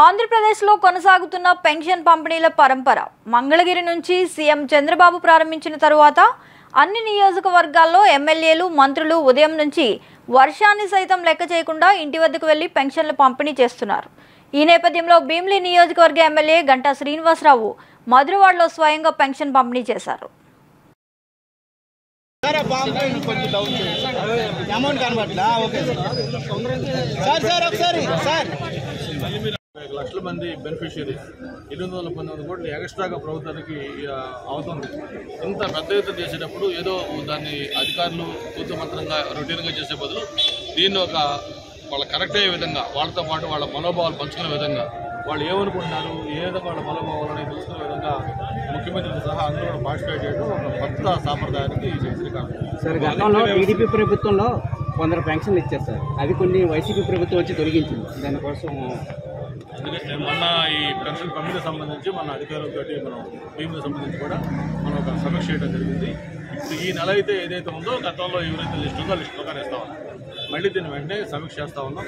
ఆంధ్రప్రదేశ్లో కొనసాగుతున్న పెన్షన్ పంపిణీల పరంపర మంగళగిరి నుంచి సీఎం చంద్రబాబు ప్రారంభించిన తరువాత అన్ని నియోజకవర్గాల్లో ఎమ్మెల్యేలు మంత్రులు ఉదయం నుంచి వర్షాన్ని సైతం లెక్క చేయకుండా ఇంటి వద్దకు వెళ్లి పెన్షన్లు పంపిణీ చేస్తున్నారు. ఈ నేపథ్యంలో భీమిలి నియోజకవర్గ ఎమ్మెల్యే గంటా శ్రీనివాసరావు మధురవాడలో స్వయంగా పెన్షన్ పంపిణీ చేశారు. లక్షల మంది బెనిఫిషియరీస్ 819 కోట్లు ఎక్స్ట్రాగా ప్రభుత్వానికి అవుతుంది. ఇంత పెద్ద ఎత్తున చేసేటప్పుడు ఏదో దాన్ని అధికారులు తూతుమంత్రంగా రొటీన్గా చేసే బదులు దీన్ని ఒక వాళ్ళ కరెక్ట్ అయ్యే విధంగా వాళ్ళతో పాటు వాళ్ళ మనోభావాలు పంచుకునే విధంగా వాళ్ళు ఏమనుకుంటున్నారు ఏ విధంగా వాళ్ళ మనోభావాలని తెలుసుకునే విధంగా ముఖ్యమంత్రితో సహా అందరూ పార్టిసిపేట్ చేయడం ఒక కొత్త సాంప్రదాయానికి శ్రీకారం. సార్ గతంలో టీడీపీ ప్రభుత్వంలో కొందరు పెన్షన్లు ఇచ్చారు సార్, అది కొన్ని వైసీపీ ప్రభుత్వం వచ్చి తొలగించింది. దానికోసం ఎందుకంటే మొన్న ఈ పెన్షన్ పంపిణీ సంబంధించి మన అధికారులతో మనం భీములకు సంబంధించి కూడా మనం ఒక సమీక్ష చేయడం జరిగింది. ఇప్పుడు ఈ నెల అయితే ఏదైతే ఉందో గతంలో ఎవరైతే లిస్ట్ ఉందో లిస్ట్ ప్రకారం ఇస్తా ఉన్నాం. మళ్ళీ దీన్ని వెంటనే సమీక్ష చేస్తూ ఉన్నాం.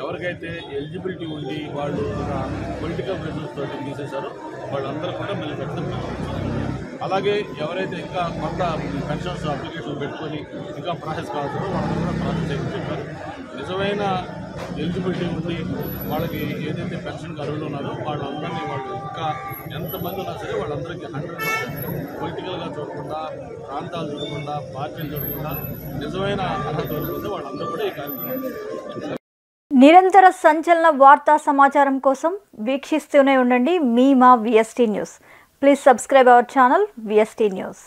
ఎవరికైతే ఎలిజిబిలిటీ ఉండి వాళ్ళు పొలిటికల్ ప్రెషర్స్ తోటి తీసేశారో వాళ్ళందరూ కూడా మళ్ళీ ఖచ్చితంగా. అలాగే ఎవరైతే ఇంకా కొత్త పెన్షన్స్ అప్లికేషన్ పెట్టుకొని ఇంకా ప్రాసెస్ కావాల్సిందో వాళ్ళందరూ కూడా ప్రాసెస్ చేయమని చెప్పారు. నిజమైన ఎలిజిబిలిటీ ఉంది వాళ్ళకి ఏదైతే పెన్షన్కి అర్హులు ఉన్నారో వాళ్ళందరినీ వాళ్ళు ఇంకా ఎంతమంది ఉన్నా సరే వాళ్ళందరికీ 100% పొలిటికల్గా చూడకుండా ప్రాంతాలు చూడకుండా పార్టీలు చూడకుండా నిజమైన అర్హత దొరుకుతుంది వాళ్ళందరూ కూడా ఈ కార్యక్రమం. నిరంతర సంచలన వార్తా సమాచారం కోసం వీక్షిస్తూనే ఉండండి మా VST news. Please subscribe our channel VST news.